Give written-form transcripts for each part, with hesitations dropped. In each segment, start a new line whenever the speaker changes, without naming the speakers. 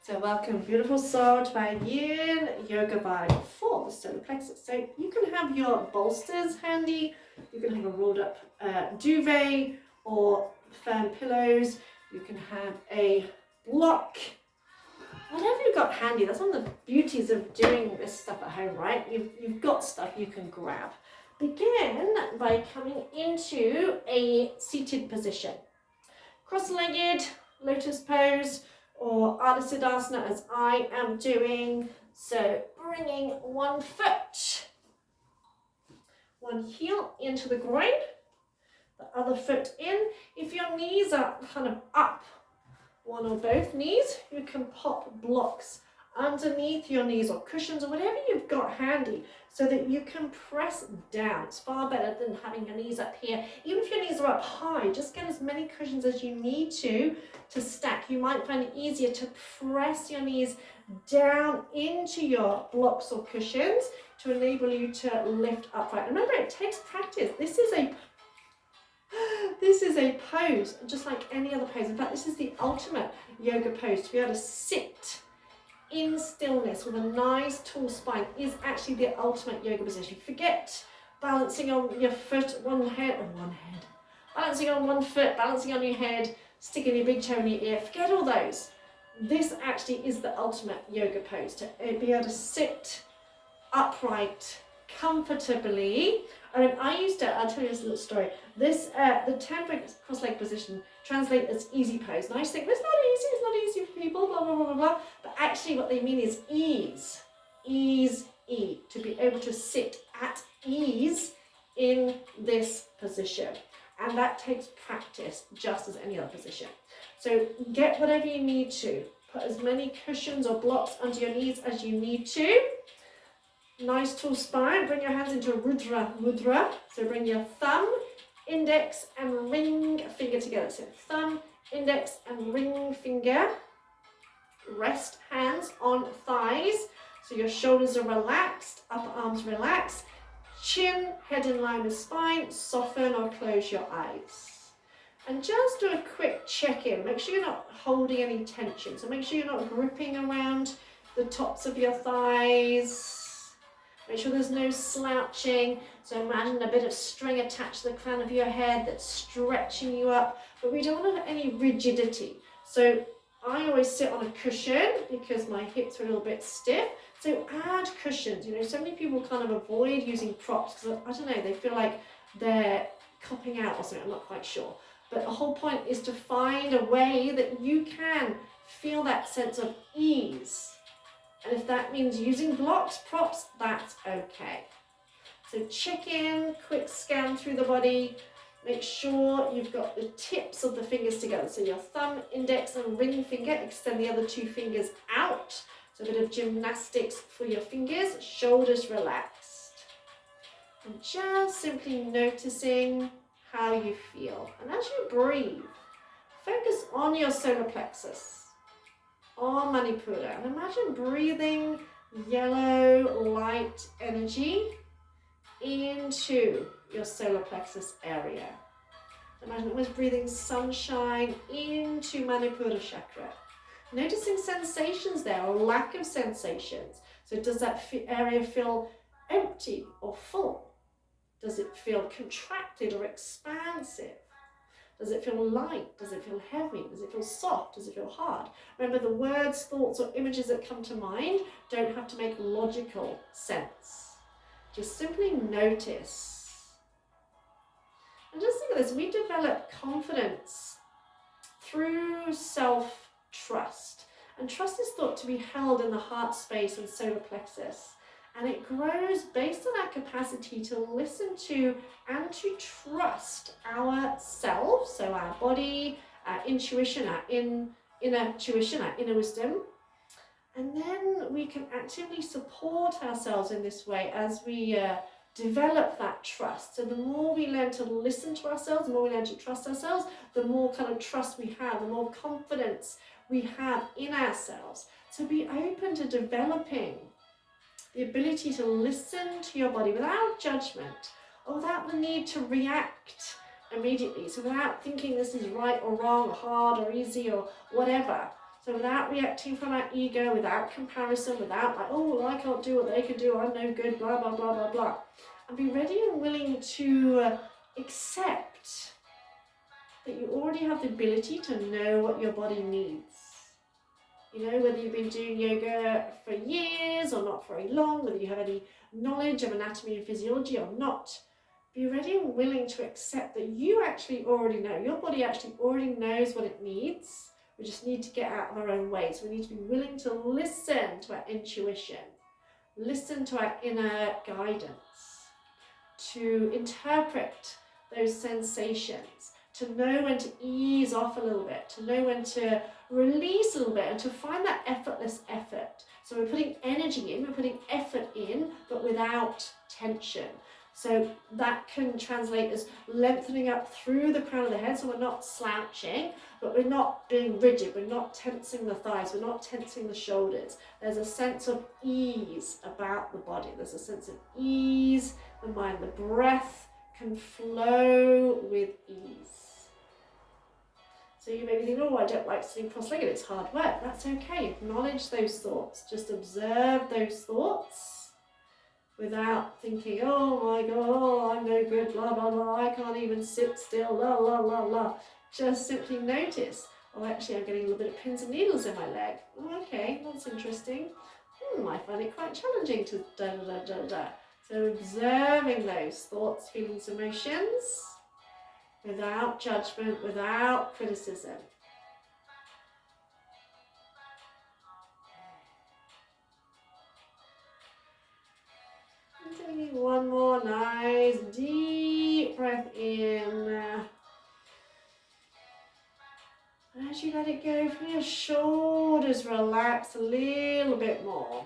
So welcome, beautiful soul, to my Yin Yoga Vibe for the Solar Plexus. So you can have your bolsters handy, you can have a rolled up duvet or firm pillows, you can have a block, whatever you've got handy. That's one of the beauties of doing this stuff at home, right? You've got stuff you can grab. Begin by coming into a seated position. Cross-legged, lotus pose, or Ardha Siddhasana as I am doing. So bringing one foot, one heel into the groin, the other foot in. If your knees are kind of up, one or both knees, you can pop blocks underneath your knees or cushions or whatever you've got handy so that you can press down. It's far better than having your knees up here. Even if your knees are up high, just get as many cushions as you need to stack. You might find it easier to press your knees down into your blocks or cushions to enable you to lift upright. Remember, it takes practice. This is a pose, just like any other pose. In fact, this is the ultimate yoga pose. To be able to sit in stillness with a nice tall spine is actually the ultimate yoga position. Forget balancing on your foot, balancing on one foot, balancing on your head, sticking your big toe in your ear. Forget all those. This actually is the ultimate yoga pose, to be able to sit upright comfortably. I mean, I'll tell you this little story. This, the temporary cross-leg position translates as easy pose. And I used to think, it's not easy for people, blah, blah, blah, blah, blah. But actually what they mean is ease, to be able to sit at ease in this position. And that takes practice just as any other position. So get whatever you need to. Put as many cushions or blocks under your knees as you need to. Nice tall spine. Bring your hands into a Rudra Mudra. So bring your thumb, index and ring finger together. So thumb, index and ring finger. Rest hands on thighs. So your shoulders are relaxed, upper arms relaxed. Chin, head in line with spine. Soften or close your eyes. And just do a quick check-in. Make sure you're not holding any tension. So make sure you're not gripping around the tops of your thighs. Make sure there's no slouching. So imagine a bit of string attached to the crown of your head that's stretching you up, but we don't want any rigidity. So I always sit on a cushion because my hips are a little bit stiff. So add cushions. You know, so many people kind of avoid using props because, I don't know, they feel like they're copping out or something. I'm not quite sure. But the whole point is to find a way that you can feel that sense of ease. And if that means using blocks, props, that's okay. So check in, quick scan through the body. Make sure you've got the tips of the fingers together. So your thumb, index and ring finger, extend the other two fingers out. So a bit of gymnastics for your fingers, shoulders relaxed. And just simply noticing how you feel. And as you breathe, focus on your solar plexus, on Manipura, and imagine breathing yellow light energy into your solar plexus area. Imagine almost breathing sunshine into Manipura chakra. Noticing sensations there or lack of sensations. So does that area feel empty or full? Does it feel contracted or expansive? Does it feel light? Does it feel heavy? Does it feel soft? Does it feel hard? Remember, the words, thoughts, or images that come to mind don't have to make logical sense. Just simply notice. And just think of this, we develop confidence through self-trust. And trust is thought to be held in the heart space and solar plexus. And it grows based on our capacity to listen to and to trust ourselves, so our body, our intuition, our inner tuition, our inner wisdom. And then we can actively support ourselves in this way as we develop that trust. So the more we learn to listen to ourselves, the more we learn to trust ourselves, the more kind of trust we have, the more confidence we have in ourselves. So be open to developing the ability to listen to your body without judgment or without the need to react immediately. So without thinking this is right or wrong, or hard or easy or whatever. So without reacting from our ego, without comparison, without like, oh, well, I can't do what they can do, I'm no good, blah, blah, blah, blah, blah. And be ready and willing to accept that you already have the ability to know what your body needs. You know, whether you've been doing yoga for years or not very long, whether you have any knowledge of anatomy and physiology or not, be ready and willing to accept that you actually already know. Your body actually already knows what it needs. We just need to get out of our own way. So we need to be willing to listen to our intuition, listen to our inner guidance, to interpret those sensations, to know when to ease off a little bit, to know when to release a little bit, and to find that effortless effort. So we're putting energy in, we're putting effort in, but without tension. So that can translate as lengthening up through the crown of the head, so we're not slouching, but we're not being rigid, we're not tensing the thighs, we're not tensing the shoulders. There's a sense of ease about the body. There's a sense of ease, the mind, the breath can flow with ease. So you may be thinking, oh, I don't like sitting cross-legged, it's hard work. That's okay, acknowledge those thoughts, just observe those thoughts without thinking, oh my God, I'm no good, blah, blah, blah, I can't even sit still, la, la, la, la. Just simply notice, oh, actually I'm getting a little bit of pins and needles in my leg. Oh, okay, that's interesting. I find it quite challenging to da, da, da, da, da. So observing those thoughts, feelings, emotions, without judgment, without criticism. And taking one more nice deep breath in. And as you let it go, feel your shoulders relax a little bit more.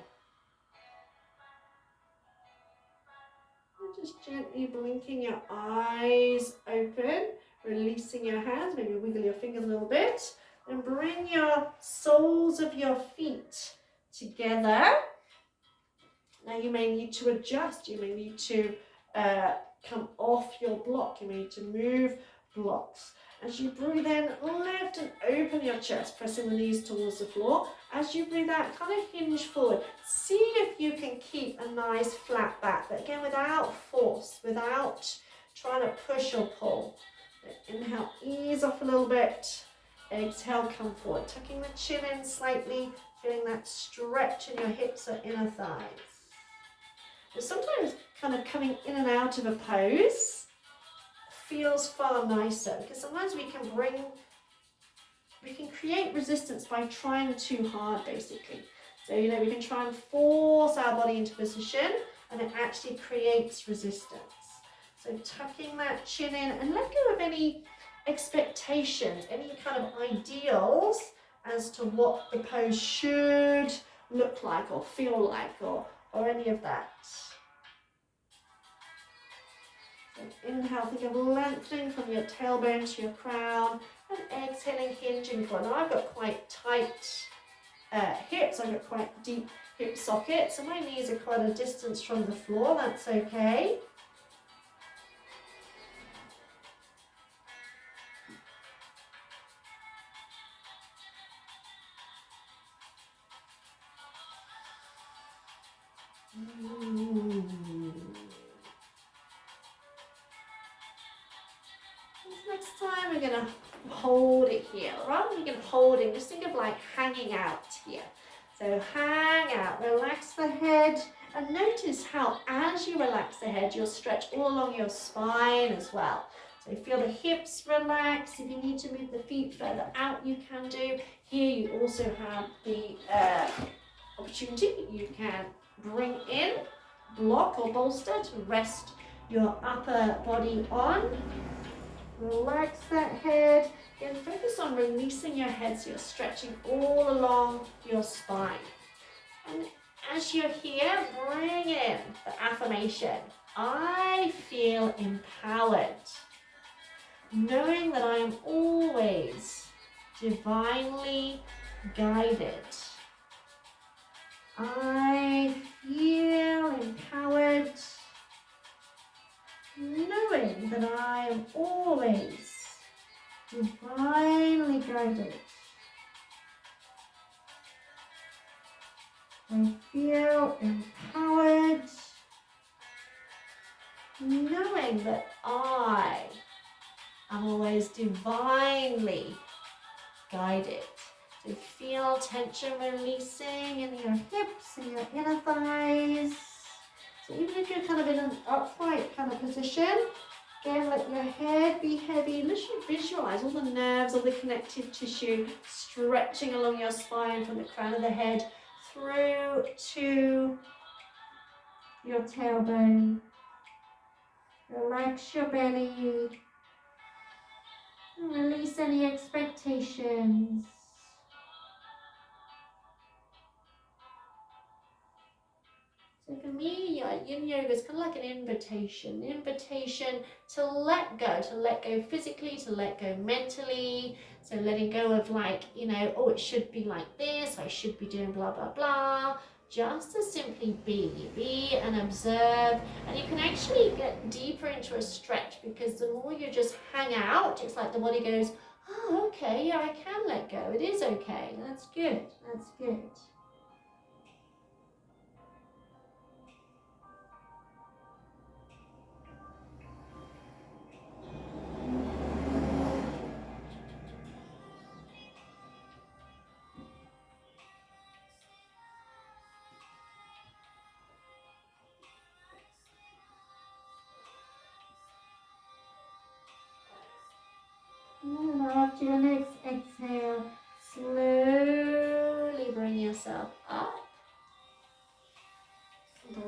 And just gently blinking your eyes open, releasing your hands, maybe wiggle your fingers a little bit, and bring your soles of your feet together. Now you may need to adjust, you may need to come off your block, you may need to move blocks. As you breathe in, lift and open your chest, pressing the knees towards the floor. As you breathe out, kind of hinge forward. See if you can keep a nice flat back, but again, without force, without trying to push or pull. Inhale, ease off a little bit. Exhale, come forward, tucking the chin in slightly, feeling that stretch in your hips or inner thighs. And sometimes kind of coming in and out of a pose feels far nicer, because sometimes we can create resistance by trying too hard, basically. So, you know, we can try and force our body into position, and it actually creates resistance. So tucking that chin in, and let go of any expectations, any kind of ideals as to what the pose should look like or feel like, or any of that. Inhale, think of lengthening from your tailbone to your crown, and exhaling, hinging forward. Now I've got quite tight hips, I've got quite deep hip sockets, so my knees are quite a distance from the floor, that's okay. Next time we're going to hold it here. Rather than holding, just think of like hanging out here. So hang out, relax the head, and notice how as you relax the head, you'll stretch all along your spine as well. So feel the hips relax. If you need to move the feet further out, you can do. Here you also have the opportunity, you can bring in block or bolster to rest your upper body on. Relax that head and focus on releasing your head, so you're stretching all along your spine. And as you're here, bring in the affirmation, I feel empowered, knowing that I am always divinely guided. I feel empowered, knowing that I am always divinely guided. feel empowered, knowing that I am always divinely guided. So feel tension releasing in your hips and your inner thighs. So even if you're kind of in an upright kind of position, again, let your head be heavy. Literally visualize all the nerves, all the connective tissue stretching along your spine from the crown of the head through to your tailbone. Relax your belly. Release any expectations. So for me, Yin Yoga is kind of like an invitation to let go physically, to let go mentally. So letting go of like, you know, oh, it should be like this, I should be doing blah, blah, blah. Just to simply be and observe. And you can actually get deeper into a stretch because the more you just hang out, it's like the body goes, oh, okay, yeah, I can let go. It is okay. That's good. That's good. And after your next exhale, slowly bring yourself up.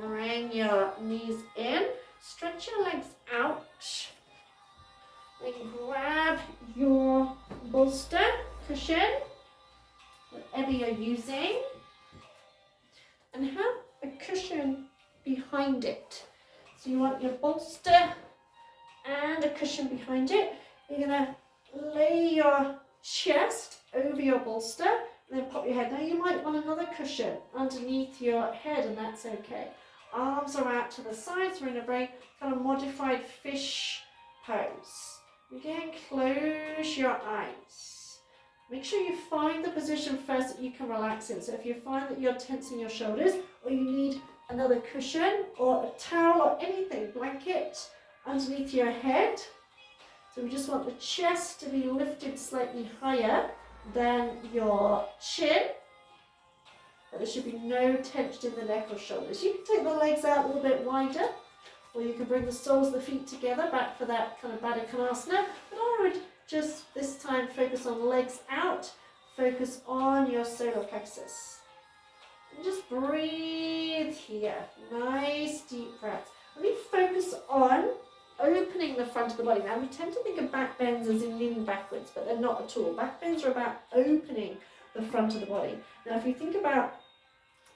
Bring your knees in. Stretch your legs out. Then grab your bolster, cushion, whatever you're using, and have a cushion behind it. So you want your bolster and a cushion behind it. You're going to lay your chest over your bolster and then pop your head. Now you might want another cushion underneath your head, and that's okay. Arms are out to the sides. We're in a very kind of modified fish pose. Again, close your eyes. Make sure you find the position first that you can relax in. So if you find that you're tensing your shoulders, or you need another cushion or a towel or anything, blanket underneath your head. So we just want the chest to be lifted slightly higher than your chin. But there should be no tension in the neck or shoulders. You can take the legs out a little bit wider, or you can bring the soles of the feet together back for that kind of Baddha Konasana. But I would just this time focus on legs out, focus on your solar plexus. And just breathe here. Nice deep breaths. Let me focus on opening the front of the body. Now we tend to think of back bends as in leaning backwards, but they're not at all. Back bends are about opening the front of the body. Now if you think about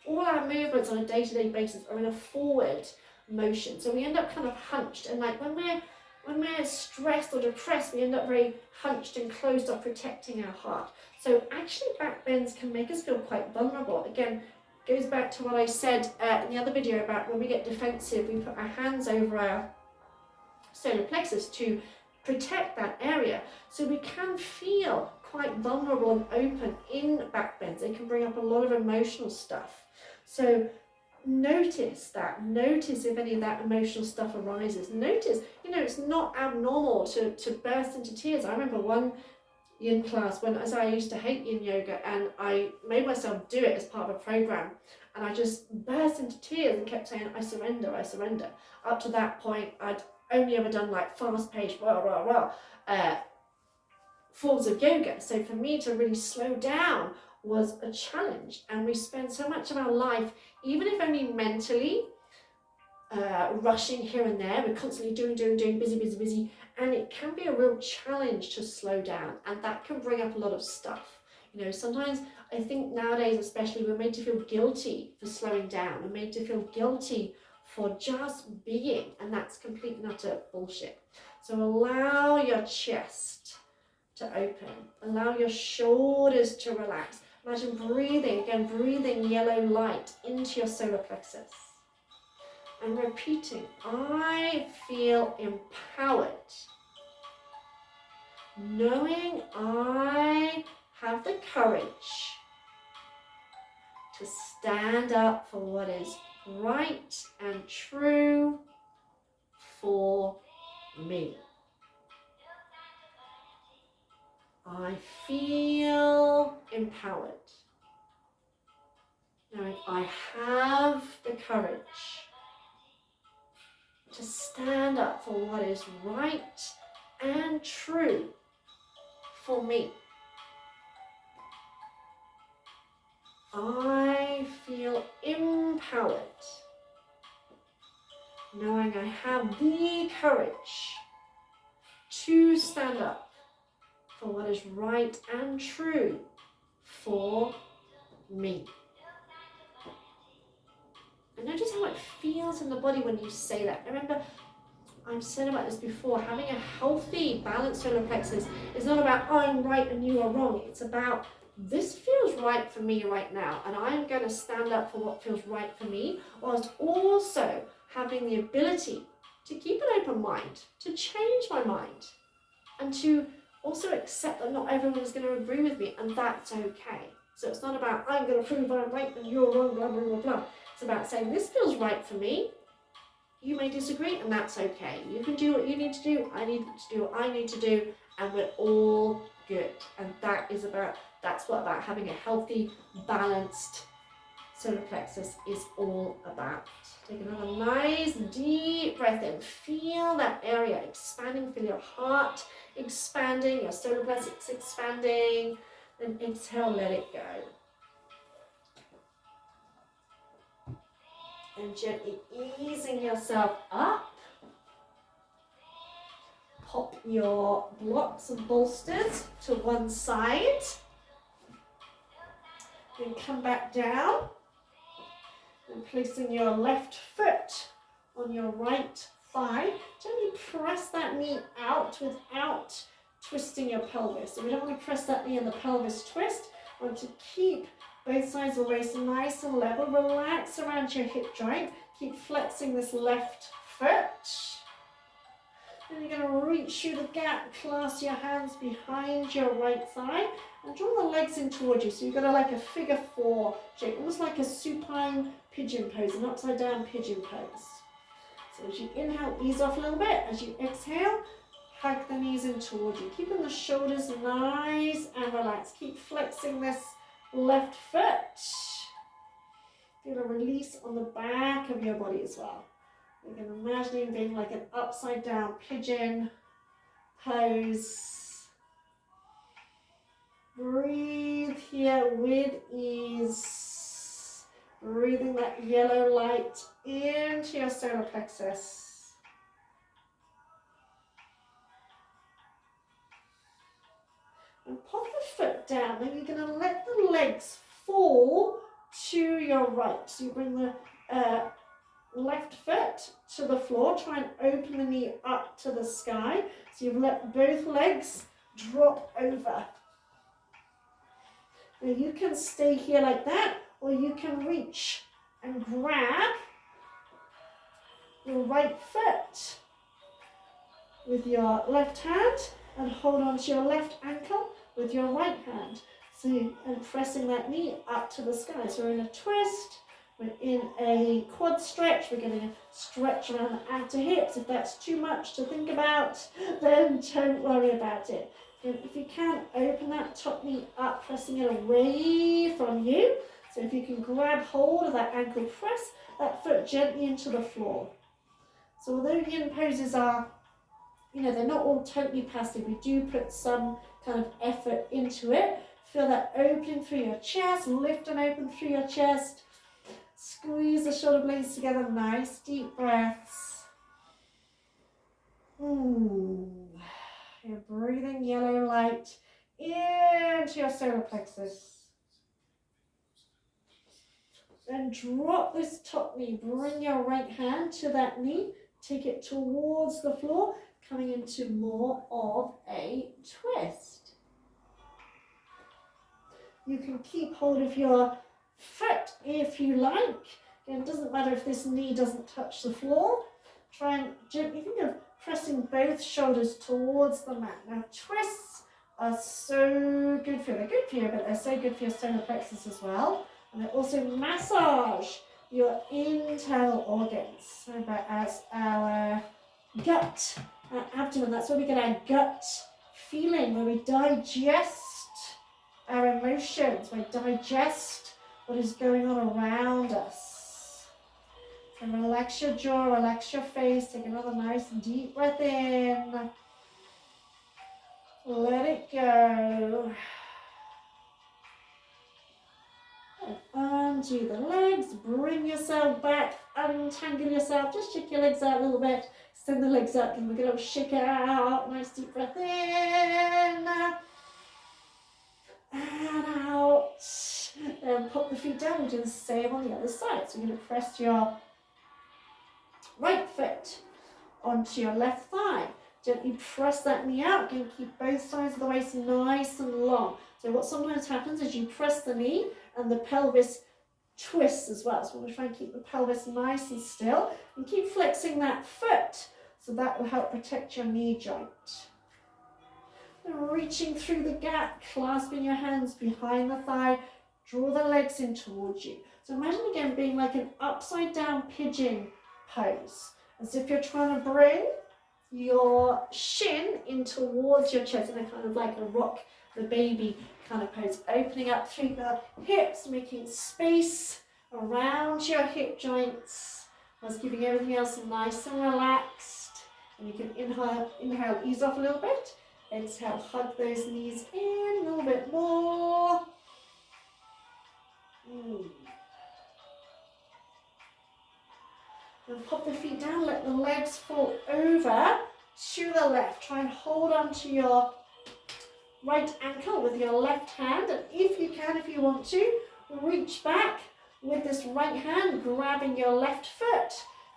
all our movements on a day-to-day basis are in a forward motion. So we end up kind of hunched, and like when we're stressed or depressed, we end up very hunched and closed up, protecting our heart. So actually back bends can make us feel quite vulnerable. Again, goes back to what I said in the other video about when we get defensive, we put our hands over our solar plexus to protect that area. So we can feel quite vulnerable and open in back bends. They can bring up a lot of emotional stuff. So notice that. Notice if any of that emotional stuff arises. Notice, you know, it's not abnormal to burst into tears. I remember one yin class when, as I used to hate yin yoga, and I made myself do it as part of a program, and I just burst into tears and kept saying, I surrender, I surrender. Up to that point, I'd only ever done like fast-paced, forms of yoga. So for me to really slow down was a challenge. And we spend so much of our life, even if only mentally, rushing here and there. We're constantly doing, busy. And it can be a real challenge to slow down. And that can bring up a lot of stuff. You know, sometimes I think nowadays especially we're made to feel guilty for slowing down. We're made to feel guilty for just being, and that's complete and utter bullshit. So allow your chest to open. Allow your shoulders to relax. Imagine breathing, again, breathing yellow light into your solar plexus. And repeating, I feel empowered. Knowing I have the courage to stand up for what is right and true for me. I feel empowered, knowing I have the courage to stand up for what is right and true for me. I feel empowered, knowing I have the courage to stand up for what is right and true for me. And notice how it feels in the body when you say that. Remember, I've said about this before, having a healthy, balanced solar plexus is not about I'm right and you are wrong. It's about this feels right for me right now, and I'm going to stand up for what feels right for me, whilst also having the ability to keep an open mind, to change my mind, and to also accept that not everyone is going to agree with me, and that's okay. So it's not about I'm going to prove I'm right and you're wrong, blah, blah, blah, blah. It's about saying this feels right for me. You may disagree, and that's okay. You can do what you need to do, I need to do what I need to do, and we're all good. And that's what about having a healthy, balanced solar plexus is all about. Take another nice deep breath in. Feel that area expanding. Feel your heart expanding, your solar plexus expanding. Then exhale, let it go. And gently easing yourself up. Pop your blocks and bolsters to one side. Then come back down. And placing your left foot on your right thigh. Gently press that knee out without twisting your pelvis. So we don't want to press that knee in the pelvis twist. We want to keep both sides of the waist nice and level. Relax around your hip joint. Keep flexing this left foot. Then you're going to reach through the gap, clasp your hands behind your right thigh, and draw the legs in towards you. So you've got like a figure 4 shape, almost like a supine pigeon pose, an upside down pigeon pose. So as you inhale, ease off a little bit. As you exhale, hug the knees in towards you. Keeping the shoulders nice and relaxed. Keep flexing this left foot. Feel a release on the back of your body as well. You can imagine being like an upside down pigeon pose. Breathe here with ease. Breathing that yellow light into your solar plexus. And pop your foot down. Then you're going to let the legs fall to your right. So you bring the left foot to the floor. Try and open the knee up to the sky. So you've let both legs drop over. Now you can stay here like that, or you can reach and grab your right foot with your left hand and hold on to your left ankle with your right hand. So, and pressing that knee up to the sky. So we're in a twist, we're in a quad stretch, we're getting a stretch around the outer hips. If that's too much to think about, then don't worry about it. And if you can, open that top knee up, pressing it away from you. So if you can grab hold of that ankle, press that foot gently into the floor. So although yin poses are, they're not all totally passive, we do put some kind of effort into it. Feel that opening through your chest, lift and open through your chest. Squeeze the shoulder blades together, nice deep breaths. You're breathing yellow light into your solar plexus. Then drop this top knee, bring your right hand to that knee, take it towards the floor, coming into more of a twist. You can keep hold of your foot if you like. Again, it doesn't matter if this knee doesn't touch the floor. Try and gently think of pressing both shoulders towards the mat. Now twists are so good for you. They're good for you, but they're so good for your solar plexus as well. And they also massage your internal organs. So as our gut, our abdomen, that's where we get our gut feeling, where we digest our emotions, we digest what is going on around us. So relax your jaw, relax your face, take another nice deep breath in. Let it go. And undo the legs, bring yourself back, untangle yourself, just shake your legs out a little bit, extend the legs up, and we're going to shake it out. Nice deep breath in. And out. And pop the feet down and do the same on the other side. So you're going to press your right foot onto your left thigh. Gently press that knee out. Again, keep both sides of the waist nice and long. So what sometimes happens is you press the knee and the pelvis twists as well. So we're going to try and keep the pelvis nice and still. And keep flexing that foot. So that will help protect your knee joint. And reaching through the gap, clasping your hands behind the thigh. Draw the legs in towards you. So imagine again being like an upside down pigeon pose. As if you're trying to bring your shin in towards your chest in a kind of like a rock the baby kind of pose. Opening up through the hips, making space around your hip joints. Whilst keeping everything else nice and relaxed. And you can inhale, ease off a little bit. Exhale, hug those knees in a little bit more. And pop the feet down, let the legs fall over to the left. Try and hold on to your right ankle with your left hand. And if you can, if you want to, reach back with this right hand, grabbing your left foot.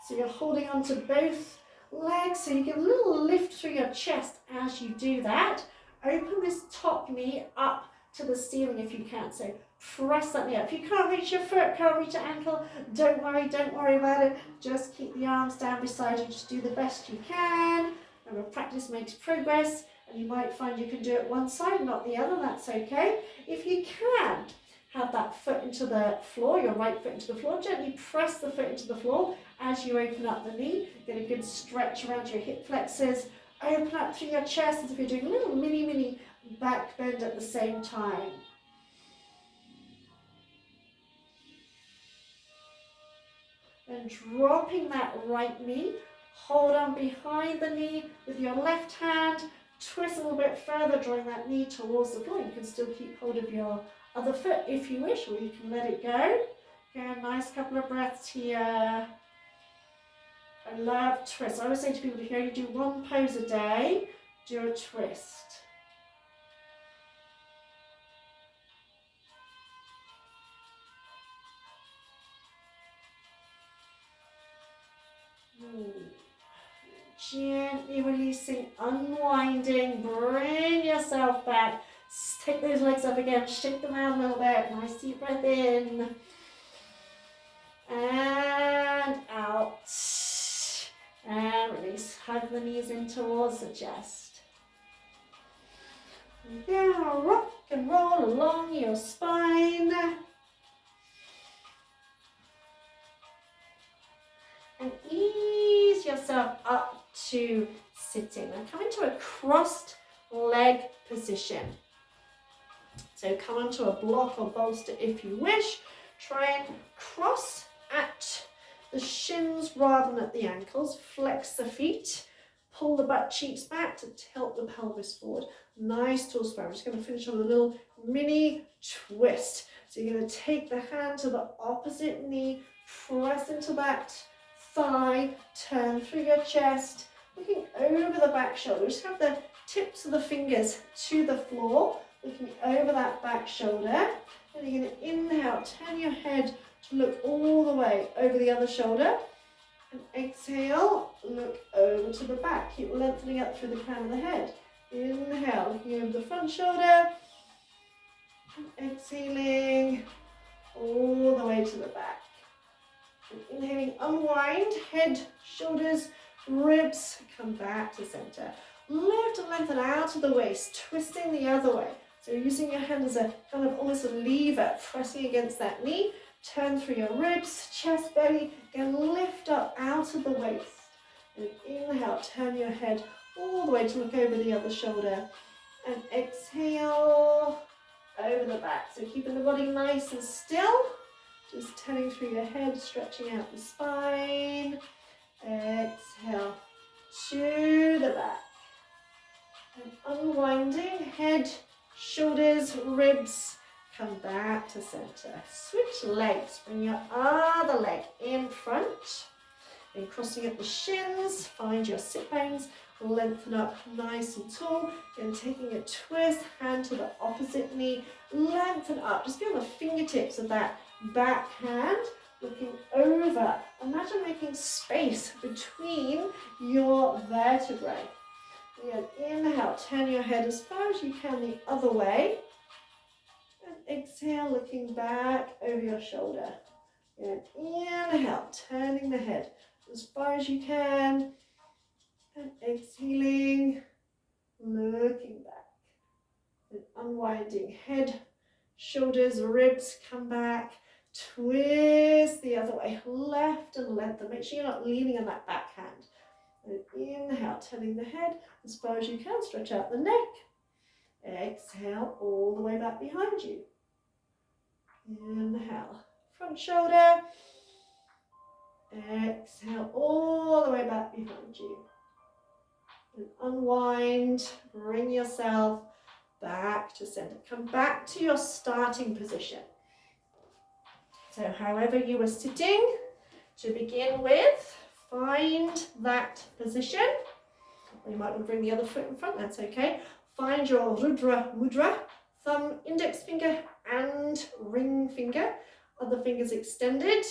So you're holding on to both legs, so you get a little lift through your chest as you do that. Open this top knee up to the ceiling if you can. So press that knee up. If you can't reach your foot, can't reach your ankle, don't worry about it. Just keep the arms down beside you. Just do the best you can. Remember, practice makes progress, and you might find you can do it one side, not the other. That's okay. If you can, have that foot into the floor, your right foot into the floor. Gently press the foot into the floor as you open up the knee. Get a good stretch around your hip flexors. Open up through your chest as if you're doing a little mini back bend at the same time. And dropping that right knee, hold on behind the knee with your left hand. Twist a little bit further, drawing that knee towards the floor. You can still keep hold of your other foot if you wish, or you can let it go. Okay, a nice couple of breaths here. I love twists. I always say to people, if you only do one pose a day, do a twist. Gently releasing, unwinding, bring yourself back. Take those legs up again, shake them out a little bit. Nice deep breath in. And out. And release, hug the knees in towards the chest. And now rock and roll along your spine. And ease yourself up to sitting. Now come into a crossed leg position. So come onto a block or bolster if you wish. Try and cross at the shins rather than at the ankles. Flex the feet. Pull the butt cheeks back to tilt the pelvis forward. Nice tall spine. I'm just going to finish on a little mini twist. So you're going to take the hand to the opposite knee, press into that thigh, turn through your chest, looking over the back shoulder. Just have the tips of the fingers to the floor, looking over that back shoulder. And you're going to inhale, turn your head to look all the way over the other shoulder. And exhale, look over to the back. Keep lengthening up through the crown of the head. Inhale, looking over the front shoulder. And exhaling all the way to the back. And inhaling, unwind, head, shoulders, ribs, come back to center. Lift and lengthen out of the waist, twisting the other way. So using your hand as a kind of almost a lever, pressing against that knee, turn through your ribs, chest, belly, again lift up out of the waist. And inhale, turn your head all the way to look over the other shoulder. And exhale, over the back. So keeping the body nice and still, just turning through your head, stretching out the spine. Exhale to the back. And unwinding, head, shoulders, ribs, come back to center. Switch legs, bring your other leg in front. Then crossing at the shins, find your sit bones, lengthen up nice and tall. Then taking a twist, hand to the opposite knee, lengthen up. Just be on the fingertips of that back hand, looking over. Imagine making space between your vertebrae. Again, inhale, turn your head as far as you can the other way. And exhale, looking back over your shoulder. And inhale, turning the head as far as you can. And exhaling, looking back. And unwinding, head, shoulders, ribs, come back. Twist the other way, left and lengthen. Make sure you're not leaning on that back hand. And inhale, turning the head as far as you can. Stretch out the neck. Exhale, all the way back behind you. Inhale, front shoulder. Exhale, all the way back behind you. And unwind, bring yourself back to center. Come back to your starting position. So however you were sitting, to begin with, find that position. You might want to bring the other foot in front, that's okay. Find your Rudra Mudra, thumb, index finger and ring finger. Other fingers extended.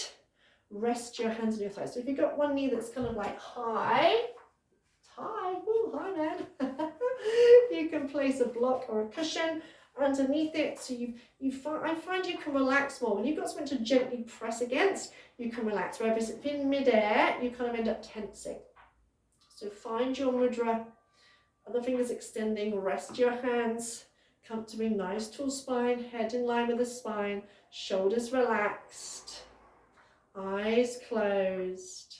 Rest your hands on your thighs. So if you've got one knee that's kind of like high, ooh, high man. You can place a block or a cushion underneath it, so I find you can relax more. When you've got something to gently press against, you can relax. Whereas if in midair, you kind of end up tensing. So find your mudra, other fingers extending, rest your hands, comfortably, nice tall spine, head in line with the spine, shoulders relaxed, eyes closed.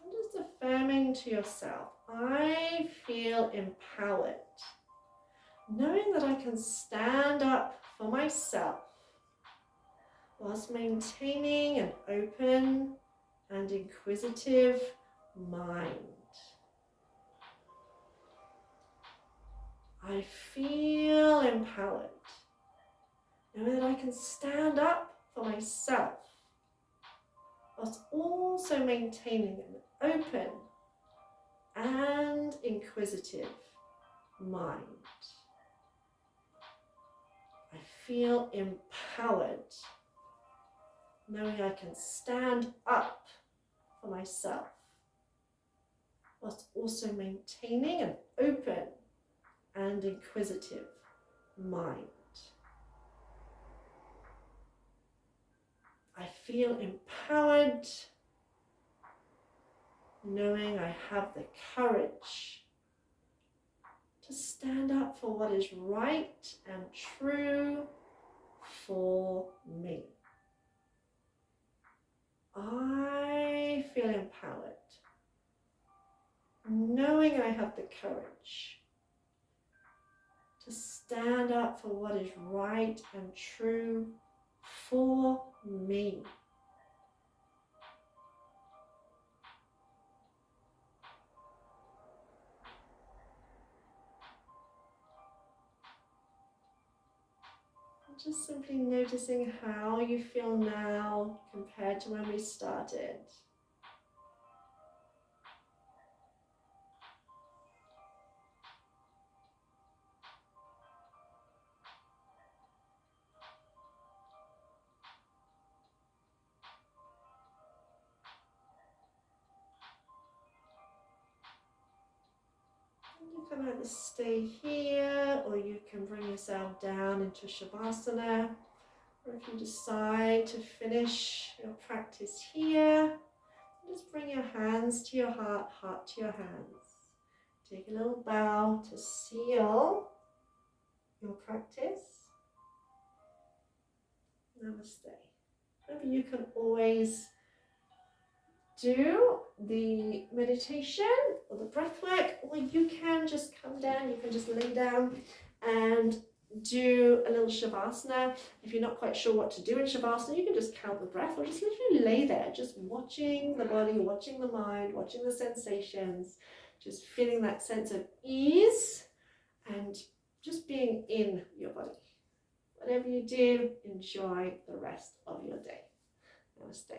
Just affirming to yourself, I feel empowered, knowing that I can stand up for myself whilst maintaining an open and inquisitive mind. I feel empowered, knowing that I can stand up for myself whilst also maintaining an open and inquisitive mind. I feel empowered, knowing I can stand up for myself whilst also maintaining an open and inquisitive mind. I feel empowered, knowing I have the courage to stand up for what is right and true for me. I feel empowered, knowing I have the courage to stand up for what is right and true for me. Just simply noticing how you feel now compared to when we started. You can either stay here or you can bring yourself down into Shavasana. Or if you decide to finish your practice here, just bring your hands to your heart, heart to your hands. Take a little bow to seal your practice. Namaste. Remember, you can always do the meditation or the breath work, or you can just come down, you can just lay down and do a little shavasana. If you're not quite sure what to do in shavasana, you can just count the breath or just literally lay there, just watching the body, watching the mind, watching the sensations, just feeling that sense of ease and just being in your body. Whatever you do, enjoy the rest of your day. Namaste.